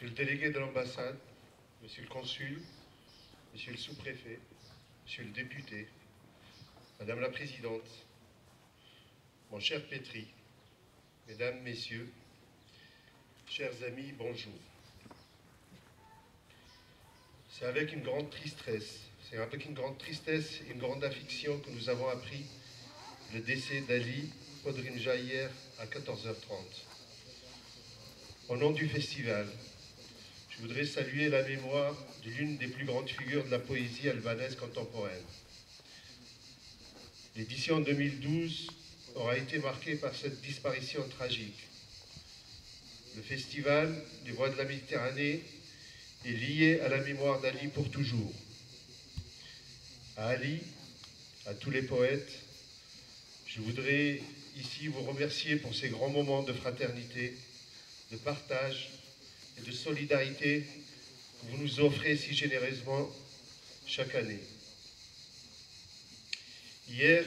Monsieur le délégué de l'ambassade, Monsieur le consul, Monsieur le sous-préfet, Monsieur le député, Madame la Présidente, mon cher Petri, Mesdames, Messieurs, chers amis, bonjour. C'est avec une grande tristesse et une grande affliction que nous avons appris le décès d'Ali Podrimja hier à 14h30. Au nom du festival, je voudrais saluer la mémoire de l'une des plus grandes figures de la poésie albanaise contemporaine. L'édition 2012 aura été marquée par cette disparition tragique. Le festival des Voix de la Méditerranée est lié à la mémoire d'Ali pour toujours. À Ali, à tous les poètes, je voudrais ici vous remercier pour ces grands moments de fraternité, de partage et de solidarité que vous nous offrez si généreusement chaque année. Hier,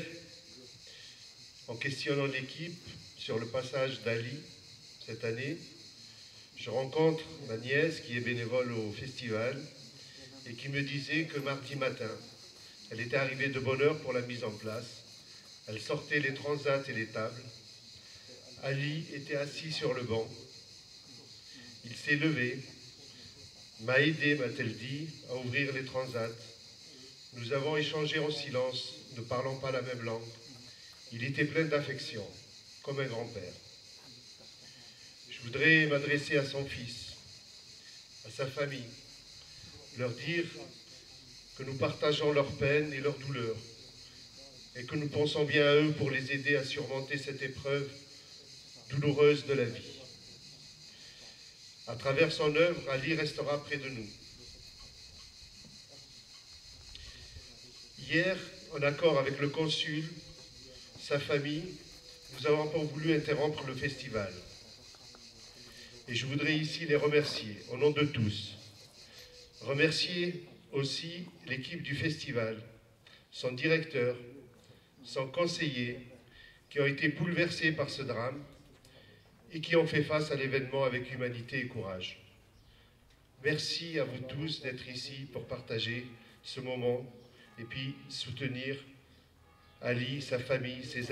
en questionnant l'équipe sur le passage d'Ali cette année, je rencontre ma nièce qui est bénévole au festival et qui me disait que mardi matin, elle était arrivée de bonne heure pour la mise en place. Elle sortait les transats et les tables. Ali était assis sur le banc. Il s'est levé, m'a aidé, m'a-t-elle dit, à ouvrir les transats. Nous avons échangé en silence, ne parlant pas la même langue. Il était plein d'affection, comme un grand-père. Je voudrais m'adresser à son fils, à sa famille, leur dire que nous partageons leurs peines et leurs douleurs, et que nous pensons bien à eux pour les aider à surmonter cette épreuve douloureuse de la vie. À travers son œuvre, Ali restera près de nous. Hier, en accord avec le consul, sa famille, nous n'avons pas voulu interrompre le festival. Et je voudrais ici les remercier, au nom de tous. Remercier aussi l'équipe du festival, son directeur, son conseiller, qui ont été bouleversés par ce drame et qui ont fait face à l'événement avec humanité et courage. Merci à vous tous d'être ici pour partager ce moment et puis soutenir Ali, sa famille, ses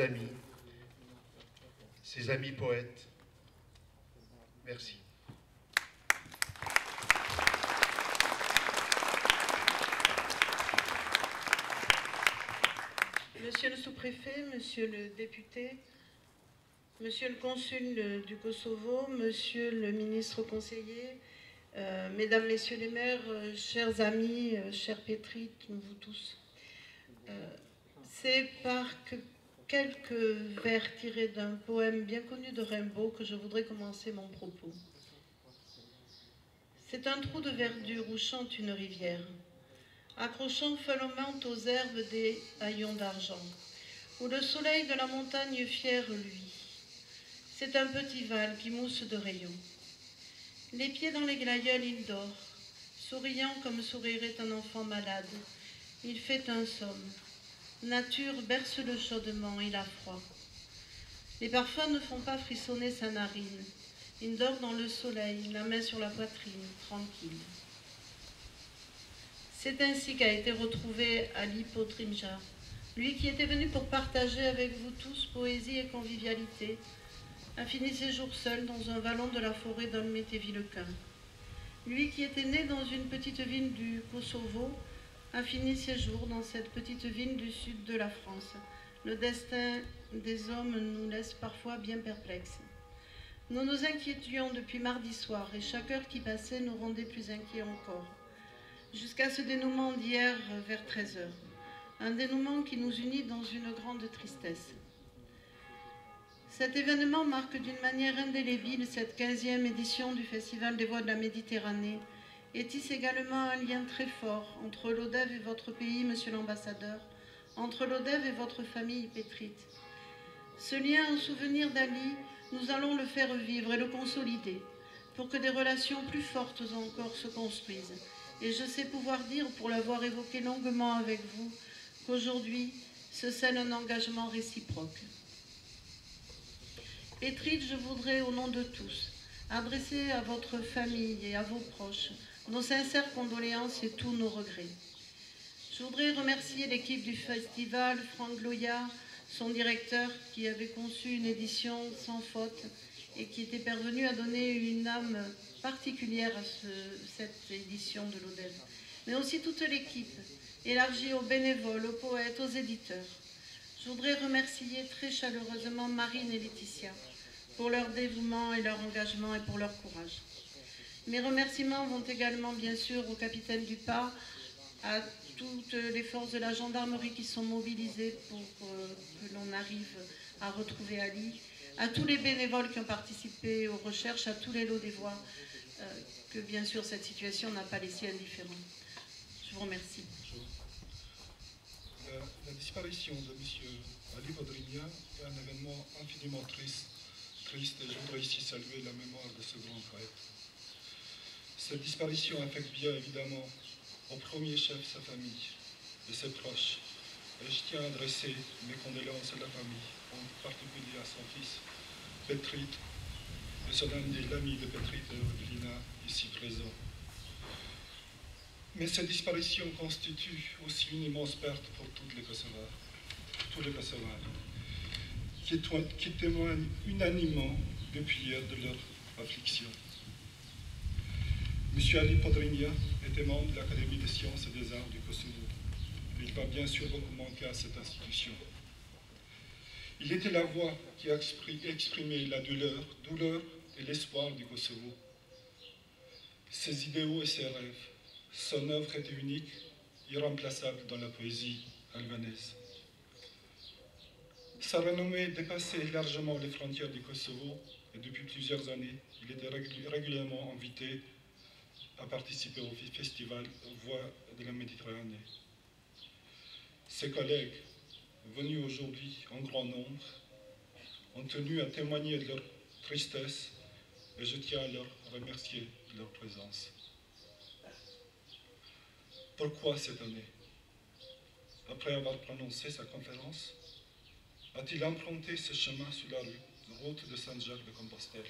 amis poètes. Merci. Monsieur le sous-préfet, monsieur le député, monsieur le consul du Kosovo, monsieur le ministre conseiller, mesdames, messieurs les maires, chers amis, chers Petri, vous tous. C'est par quelques vers tirés d'un poème bien connu de Rimbaud que je voudrais commencer mon propos. C'est un trou de verdure où chante une rivière, accrochant follement aux herbes des haillons d'argent, où le soleil de la montagne fière luit. C'est un petit val qui mousse de rayons. Les pieds dans les glaïeuls, il dort, souriant comme sourirait un enfant malade. Il fait un somme. Nature berce-le chaudement, il a froid. Les parfums ne font pas frissonner sa narine. Il dort dans le soleil, la main sur la poitrine, tranquille. C'est ainsi qu'a été retrouvé Ali Podrimja, lui qui était venu pour partager avec vous tous poésie et convivialité, a fini ses jours seul dans un vallon de la forêt d'Olmétévillequin. Lui qui était né dans une petite ville du Kosovo, a fini ses jours dans cette petite ville du sud de la France. Le destin des hommes nous laisse parfois bien perplexes. Nous nous inquiétions depuis mardi soir et chaque heure qui passait nous rendait plus inquiets encore. Jusqu'à ce dénouement d'hier vers 13 h. Un dénouement qui nous unit dans une grande tristesse. Cet événement marque d'une manière indélébile cette 15e édition du Festival des Voix de la Méditerranée et tisse également un lien très fort entre l'ODEV et votre pays, monsieur l'ambassadeur, entre l'ODEV et votre famille pétrite. Ce lien en souvenir d'Ali, nous allons le faire vivre et le consolider pour que des relations plus fortes encore se construisent. Et je sais pouvoir dire, pour l'avoir évoqué longuement avec vous, qu'aujourd'hui, ce scelle un engagement réciproque. Pétrite, je voudrais, au nom de tous, Adressez à votre famille et à vos proches nos sincères condoléances et tous nos regrets. Je voudrais remercier l'équipe du festival, Franck Loya, son directeur, qui avait conçu une édition sans faute et qui était parvenu à donner une âme particulière à cette édition de l'Odève. Mais aussi toute l'équipe, élargie aux bénévoles, aux poètes, aux éditeurs. Je voudrais remercier très chaleureusement Marine et Laetitia pour leur dévouement et leur engagement et pour leur courage. Mes remerciements vont également, bien sûr, au capitaine Dupas, à toutes les forces de la gendarmerie qui sont mobilisées pour que l'on arrive à retrouver Ali, à tous les bénévoles qui ont participé aux recherches, à tous les Lodévois, que bien sûr cette situation n'a pas laissé indifférents. Je vous remercie. La disparition de M. Ali Podrinia est un événement infiniment triste et je voudrais ici saluer la mémoire de ce grand poète. Cette disparition affecte bien évidemment au premier chef sa famille et ses proches. Et je tiens à adresser mes condoléances à la famille, en particulier à son fils Petrit, et son l'ami de Petrit et Evelina, ici présent. Mais cette disparition constitue aussi une immense perte pour tous les Kosovars, qui témoignent unanimement depuis hier de leur affliction. M. Ali Podrinia était membre de l'Académie des sciences et des arts du Kosovo. Il va bien sûr beaucoup manquer à cette institution. Il était la voix qui a exprimé la douleur et l'espoir du Kosovo. Ses idéaux et ses rêves. Son œuvre était unique, irremplaçable dans la poésie albanaise. Sa renommée dépassait largement les frontières du Kosovo et depuis plusieurs années, il était régulièrement invité à participer au festival Voix de la Méditerranée. Ses collègues, venus aujourd'hui en grand nombre, ont tenu à témoigner de leur tristesse et je tiens à leur remercier de leur présence. Pourquoi cette année, après avoir prononcé sa conférence, a-t-il emprunté ce chemin sur la route de Saint-Jacques-de-Compostelle?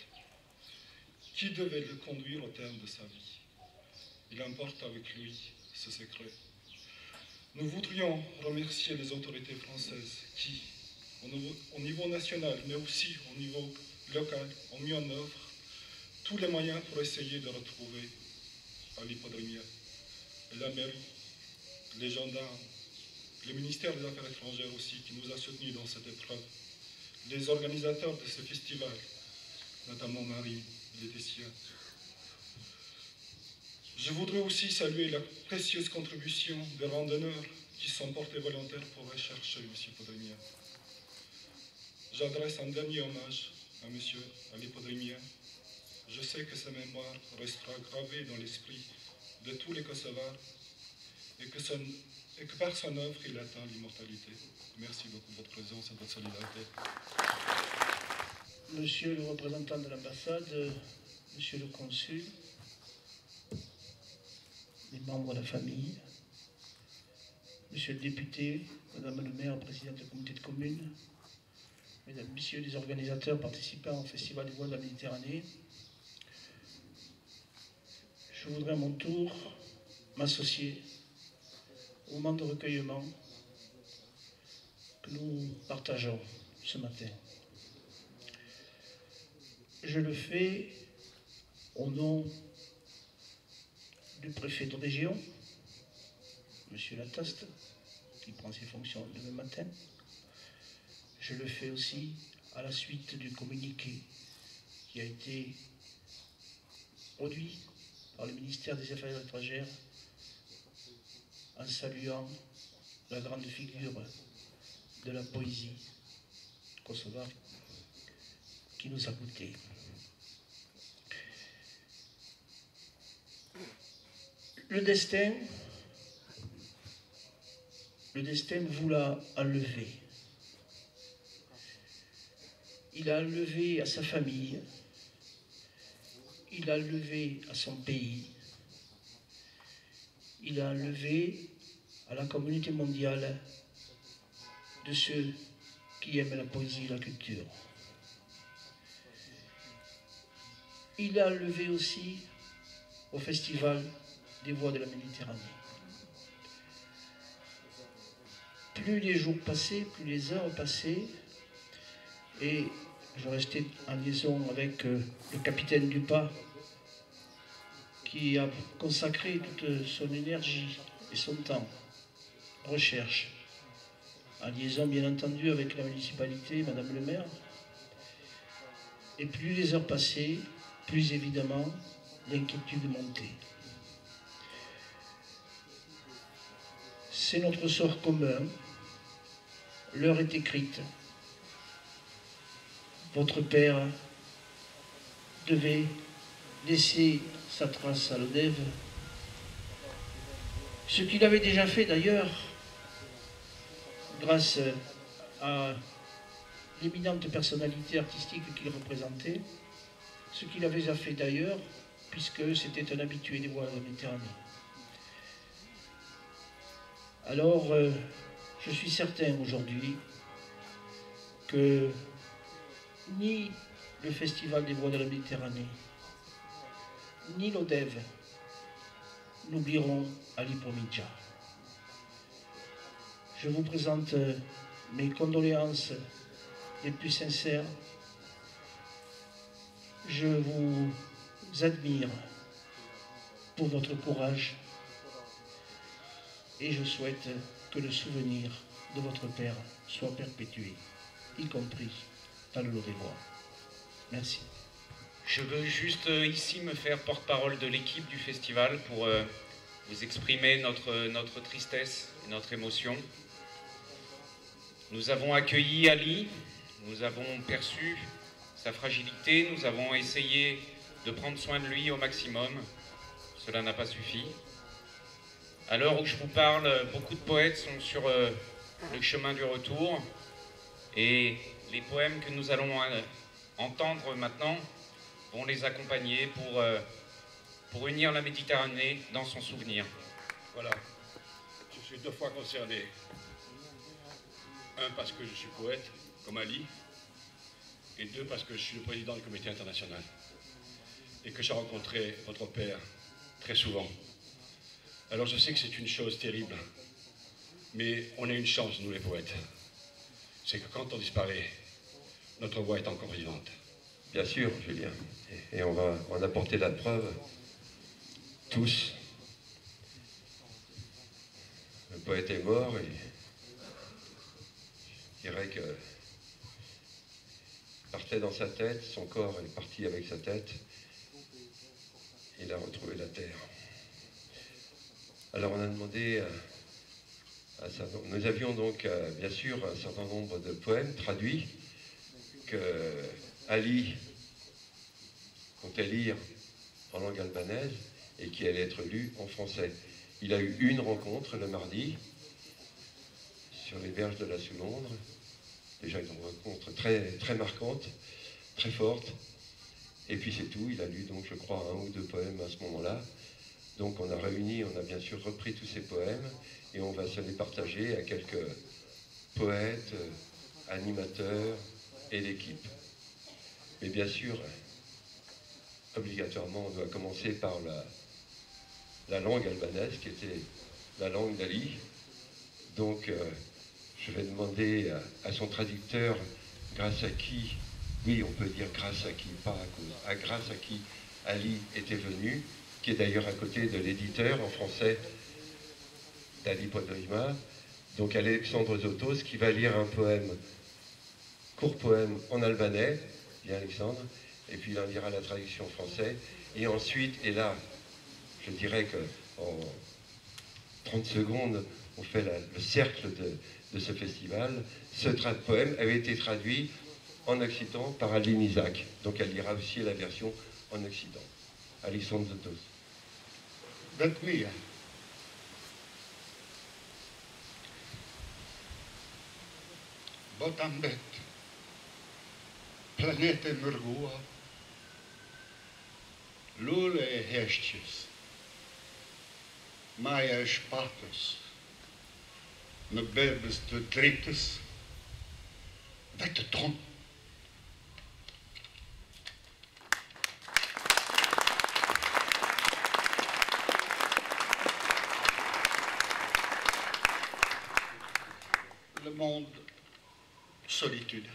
Qui devait le conduire au terme de sa vie? Il emporte avec lui ce secret. Nous voudrions remercier les autorités françaises qui, au niveau national, mais aussi au niveau local, ont mis en œuvre tous les moyens pour essayer de retrouver Ali Podrinia. La mairie, les gendarmes, le ministère des Affaires étrangères aussi, qui nous a soutenus dans cette épreuve, les organisateurs de ce festival, notamment Marie Laetitia. Je voudrais aussi saluer la précieuse contribution des randonneurs qui sont portés volontaires pour rechercher M. Podrinia. J'adresse un dernier hommage à M. Ali Podrinia. Je sais que sa mémoire restera gravée dans l'esprit de tous les Kosovars et que par son œuvre, il atteint l'immortalité. Merci beaucoup de votre présence et de votre solidarité. Monsieur le représentant de l'ambassade, monsieur le consul, les membres de la famille, monsieur le député, madame le maire, présidente de la communauté de communes, mesdames, messieurs les organisateurs participants au Festival des Voix de la Méditerranée, je voudrais à mon tour m'associer au moment de recueillement que nous partageons ce matin. Je le fais au nom du préfet de région, M. Lataste, qui prend ses fonctions demain matin. Je le fais aussi à la suite du communiqué qui a été produit par le ministère des Affaires étrangères en saluant la grande figure de la poésie kosovare qui nous a goûté. Le destin vous l'a enlevé. Il a enlevé à sa famille, il a enlevé à son pays, il a enlevé à la communauté mondiale de ceux qui aiment la poésie et la culture. il a levé aussi au Festival des Voix de la Méditerranée. Plus les jours passaient, plus les heures passaient, et je restais en liaison avec le capitaine Dupas, qui a consacré toute son énergie et son temps à recherche, en liaison bien entendu avec la municipalité, Madame le maire. Et plus les heures passaient, plus évidemment l'inquiétude montait. C'est notre sort commun, l'heure est écrite. Votre père devait laisser sa trace à l'ODEV, ce qu'il avait déjà fait d'ailleurs, grâce à l'éminente personnalité artistique qu'il représentait, ce qu'il avait déjà fait d'ailleurs, puisque c'était un habitué des Voix de la Méditerranée. Alors, je suis certain aujourd'hui que ni le Festival des Voix de la Méditerranée, ni l'ODEV n'oublieront Ali Promidja. Je vous présente mes condoléances les plus sincères. Je vous admire pour votre courage et je souhaite que le souvenir de votre père soit perpétué, y compris dans le Lot-et-Voix. Merci. Je veux juste ici me faire porte-parole de l'équipe du festival pour vous exprimer notre tristesse et notre émotion. Nous avons accueilli Ali, nous avons perçu sa fragilité, nous avons essayé de prendre soin de lui au maximum. Cela n'a pas suffi. À l'heure où je vous parle, beaucoup de poètes sont sur le chemin du retour et les poèmes que nous allons entendre maintenant vont les accompagner pour unir la Méditerranée dans son souvenir. Voilà, je suis deux fois concerné. Un, parce que je suis poète, comme Ali, et deux, parce que je suis le président du comité international et que j'ai rencontré votre père très souvent. Alors je sais que c'est une chose terrible, mais on a une chance, nous les poètes. C'est que quand on disparaît, notre voix est encore vivante. Bien sûr, Julien. Et on va en apporter la preuve, tous. Le poète est mort et je dirais que partait dans sa tête, son corps est parti avec sa tête, il a retrouvé la terre. Alors on a demandé nous avions donc bien sûr un certain nombre de poèmes traduits que Ali comptait lire en langue albanaise et qui allait être lu en français. Il a eu une rencontre le mardi sur les berges de la Soulondre, déjà une rencontre très, très marquante, très forte, et puis c'est tout. Il a lu donc je crois un ou deux poèmes à ce moment-là. Donc on a réuni, on a bien sûr repris tous ces poèmes et on va se les partager à quelques poètes, animateurs et l'équipe. Mais bien sûr, obligatoirement, on doit commencer par la langue albanaise, qui était la langue d'Ali. Donc je vais demander à son traducteur, grâce à qui, oui on peut dire grâce à qui, pas à cause, grâce à qui Ali était venu, qui est d'ailleurs à côté de l'éditeur en français d'Ali Podrima, donc Alexandre Zotos, qui va lire un poème, court poème en albanais, bien Alexandre, et puis il en lira la traduction en français, et ensuite, et là, je dirais qu'en 30 secondes, on fait le cercle de ce festival. Ce poème avait été traduit en occitan par Aline Isaac, donc elle lira aussi la version en occitan. Alexandre Zotos. Datmija. Botambet. Planete mërgua. Lule e heshqës. Maja e shpatës. Në bebës të dritës. Dhe të tonë. solitude.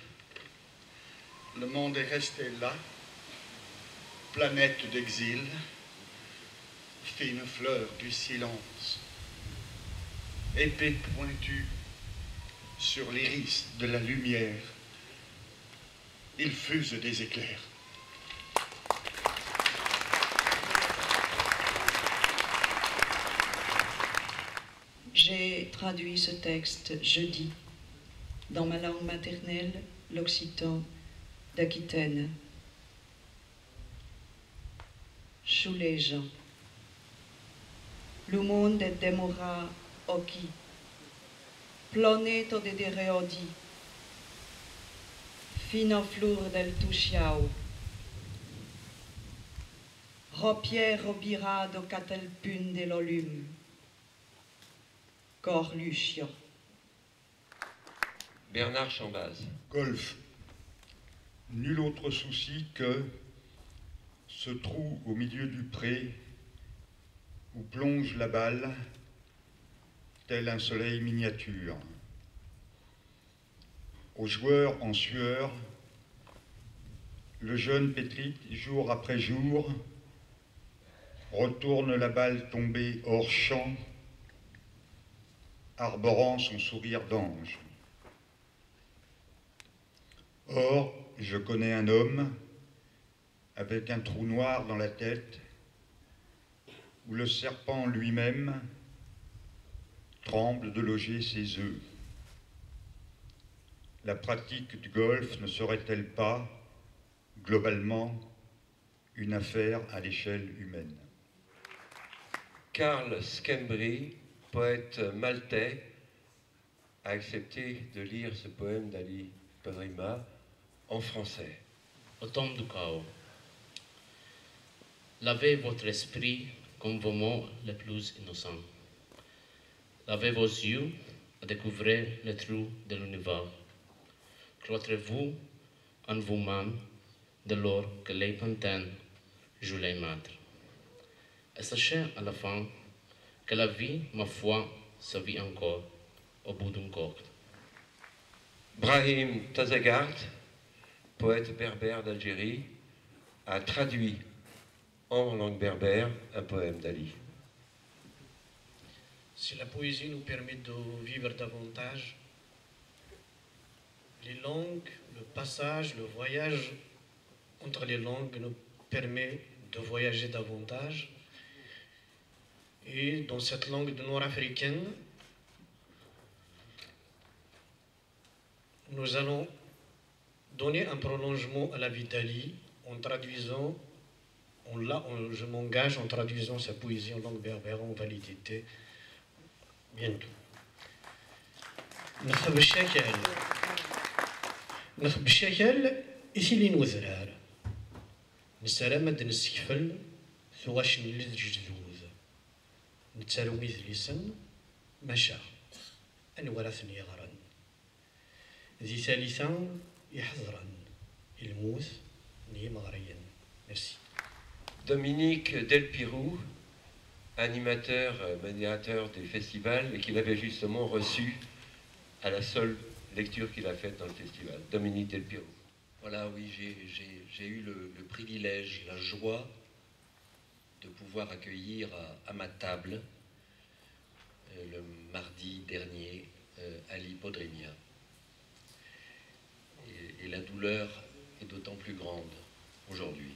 Le monde est resté là, planète d'exil, fine fleur du silence, épée pointue sur l'iris de la lumière. Il fuse des éclairs. J'ai traduit ce texte jeudi dans ma langue maternelle, l'occitan d'Aquitaine. Sciulegia. Le monde demora occhi, planeto de dereodi, fino flor del tusciao, ropiero birado catelpun de l'olume, cor Lucio. Bernard Chambaz. Golf. Nul autre souci que ce trou au milieu du pré où plonge la balle, tel un soleil miniature. Aux joueurs en sueur, le jeune Pétric, jour après jour, retourne la balle tombée hors champ, arborant son sourire d'ange. Or, je connais un homme avec un trou noir dans la tête, où le serpent lui-même tremble de loger ses œufs. La pratique du golf ne serait-elle pas, globalement, une affaire à l'échelle humaine? Karl Schembri, poète maltais, a accepté de lire ce poème d'Ali Podrima en français. Au temps du chaos. Lavez votre esprit comme vos mots les plus innocents. Lavez vos yeux et découvrez les trous de l'univers. Cloîtrez-vous en vous-même de l'or que les pantins jouent les maîtres. Et sachez à la fin que la vie, ma foi, se vit encore au bout d'une corde. Brahim Tazegart, poète berbère d'Algérie, a traduit en langue berbère un poème d'Ali. Si la poésie nous permet de vivre davantage, les langues, le passage, le voyage entre les langues nous permet de voyager davantage. Et dans cette langue nord-africaine, nous allons donner un prolongement à la vie d'Ali en traduisant, je m'engage en traduisant sa poésie en langue berbère, on va l'éditer bientôt. نخبي الشكل إثيلي نوزرار نسرمد نسكفل ثواش نلذ جزوز نتسروي ذليسن مشا أن ورثني غرن ذي ثالثا يحضرن الموت ني مغريا. Merci. Dominique Delpirou, animateur, modérateur des festivals, et qu'il avait justement reçu à la seule lecture qu'il a faite dans le festival. Dominique Delpirou. Voilà, oui, j'ai eu le privilège, la joie de pouvoir accueillir à ma table le mardi dernier Ali Podrimia. Et la douleur est d'autant plus grande aujourd'hui.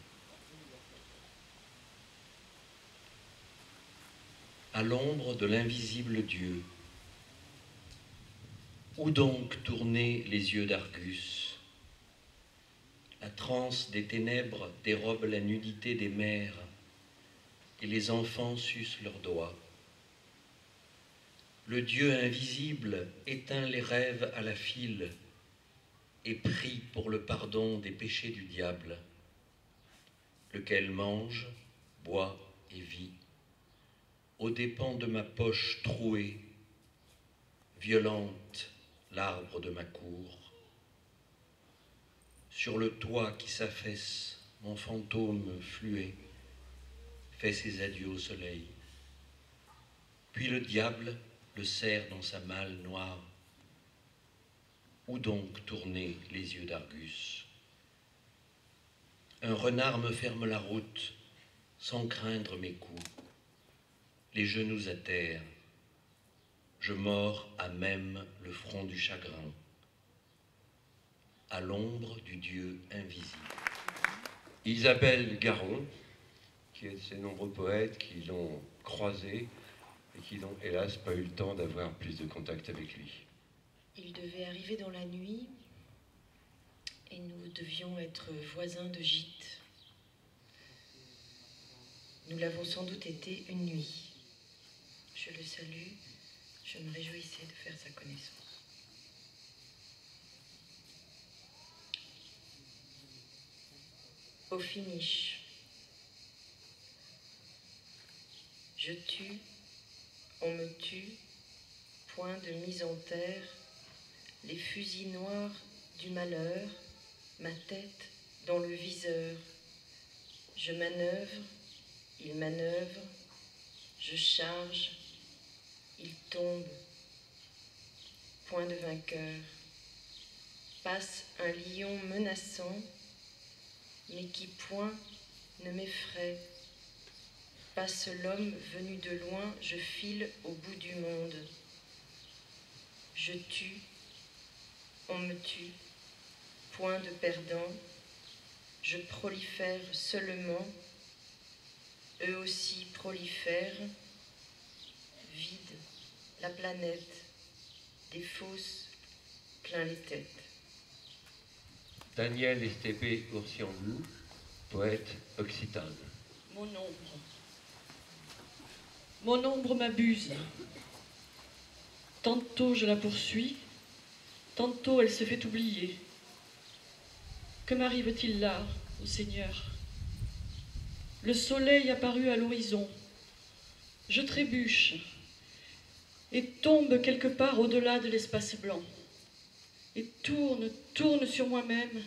À l'ombre de l'invisible Dieu, où donc tourner les yeux d'Argus? La transe des ténèbres dérobe la nudité des mers, et les enfants sucent leurs doigts. Le Dieu invisible éteint les rêves à la file et prie pour le pardon des péchés du diable, lequel mange, boit et vit, aux dépens de ma poche trouée, violente l'arbre de ma cour. Sur le toit qui s'affaisse, mon fantôme fluet fait ses adieux au soleil. Puis le diable le serre dans sa malle noire. Où donc tourner les yeux d'Argus? Un renard me ferme la route, sans craindre mes coups. Les genoux à terre, je mords à même le front du chagrin, à l'ombre du Dieu invisible. Isabelle Garon, qui est de ces nombreux poètes qui l'ont croisé et qui n'ont hélas pas eu le temps d'avoir plus de contact avec lui. Il devait arriver dans la nuit et nous devions être voisins de gîte. Nous l'avons sans doute été une nuit. Je le salue, je me réjouissais de faire sa connaissance. Au finish, je tue, on me tue, point de mise en terre, les fusils noirs du malheur, ma tête dans le viseur. Je manœuvre, il manœuvre, je charge, il tombe, point de vainqueur. Passe un lion menaçant, mais qui point ne m'effraie. Passe l'homme venu de loin, je file au bout du monde. Je tue, on me tue, point de perdant, je prolifère seulement, eux aussi prolifèrent, vide la planète, des fosses plein les têtes. Daniel Estépé Oursiambou, poète occitane. Mon ombre m'abuse. Tantôt je la poursuis, tantôt elle se fait oublier. Que m'arrive-t-il là, ô Seigneur? Le soleil apparut à l'horizon. Je trébuche et tombe quelque part au-delà de l'espace blanc. Et tourne sur moi-même,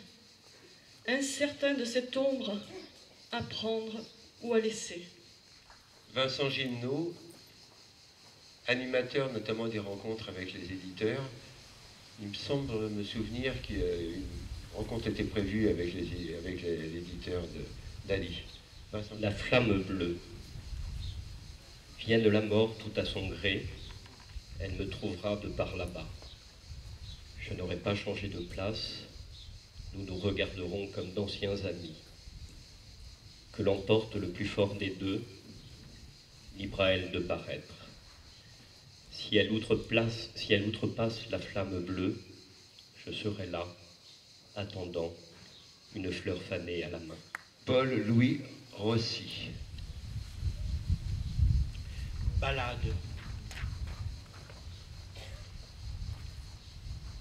incertain de cette ombre, à prendre ou à laisser. Vincent Gimnaud, animateur notamment des rencontres avec les éditeurs. Il me semble me souvenir qu'une rencontre était prévue avec l'éditeur d'Ali. La flamme bleue vient de la mort tout à son gré. Elle me trouvera de par là-bas. Je n'aurai pas changé de place. Nous nous regarderons comme d'anciens amis. Que l'emporte le plus fort des deux, libre à elle de paraître. Si elle outrepasse la flamme bleue, je serai là, attendant une fleur fanée à la main. Paul-Louis Rossi. Ballade.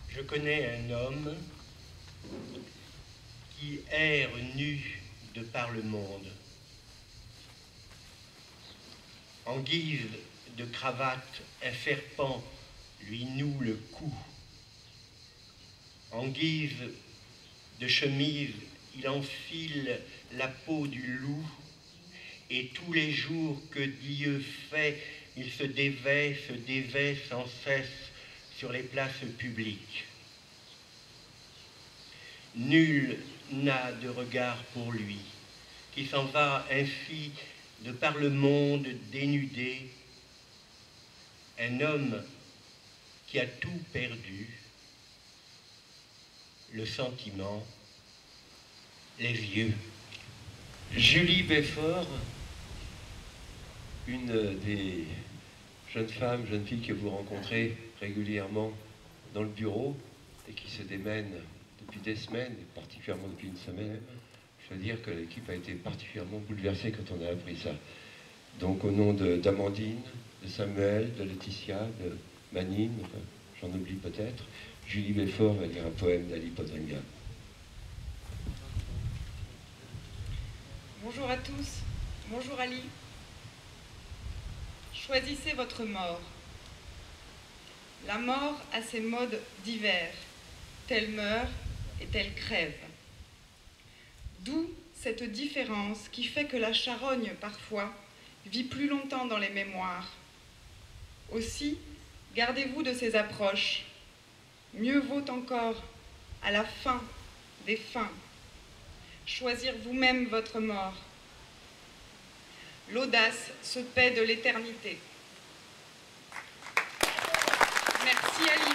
Je connais un homme qui erre nu de par le monde. En guise de cravate, un serpent lui noue le cou. En guise de chemise, il enfile la peau du loup, et tous les jours que Dieu fait, il se dévait sans cesse sur les places publiques. Nul n'a de regard pour lui, qui s'en va ainsi de par le monde dénudé, un homme qui a tout perdu, le sentiment, les yeux. Julie Beffort, une des jeunes filles que vous rencontrez régulièrement dans le bureau et qui se démène depuis des semaines, et particulièrement depuis une semaine. Je veux dire que l'équipe a été particulièrement bouleversée quand on a appris ça. Donc au nom d'Amandine, de Samuel, de Laetitia, de Manine, enfin, j'en oublie peut-être, Julie Beffort va lire un poème d'Ali Podringa. Bonjour à tous, bonjour Ali. Choisissez votre mort. La mort a ses modes divers, tel meurt et tel crève. D'où cette différence qui fait que la charogne, parfois, vit plus longtemps dans les mémoires. Aussi, gardez-vous de ces approches. Mieux vaut encore, à la fin des fins, choisir vous-même votre mort. L'audace se paie de l'éternité. Merci Ali.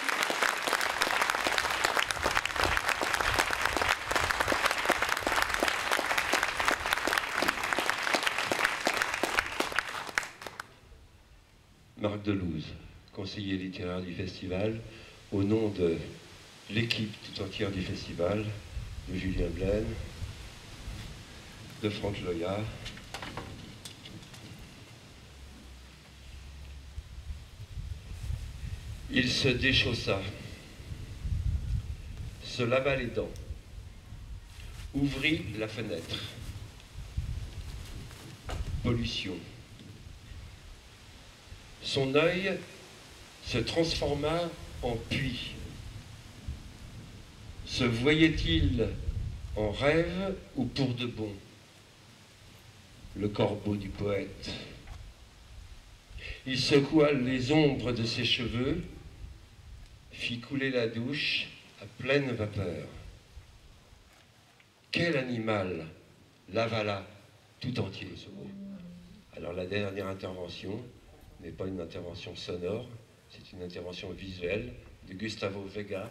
Marc Delouze, conseiller littéraire du festival, au nom de l'équipe tout entière du festival, de Julien Blaine, de Franck Loya, il se déchaussa, se lava les dents, ouvrit la fenêtre. Pollution. Son œil se transforma en puits. Se voyait-il en rêve ou pour de bon? Le corbeau du poète. Il secoua les ombres de ses cheveux, fit couler la douche à pleine vapeur. Quel animal l'avala tout entier, ce mot. Alors la dernière intervention n'est pas une intervention sonore, c'est une intervention visuelle de Gustavo Vega.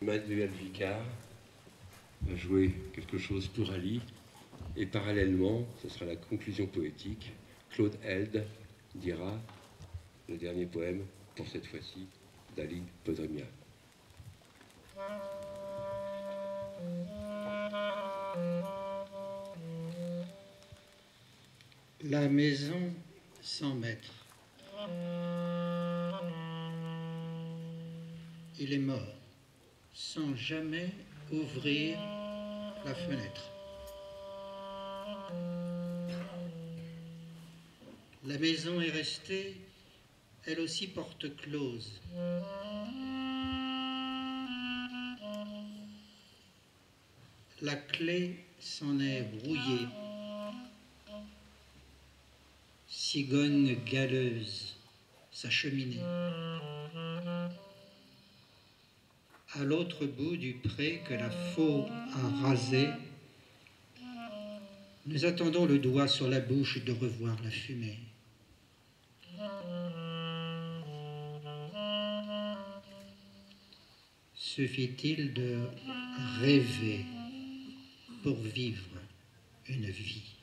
Manuel Vicard va jouer quelque chose pour Ali, et parallèlement, ce sera la conclusion poétique, Claude Held dira le dernier poème, pour cette fois-ci, d'Ali Podremia. La maison sans maître. Il est mort sans jamais ouvrir la fenêtre. La maison est restée, elle aussi porte close. La clé s'en est brouillée. Cigogne galeuse, sa cheminée. À l'autre bout du pré que la faux a rasé, nous attendons le doigt sur la bouche de revoir la fumée. Suffit-il de rêver pour vivre une vie?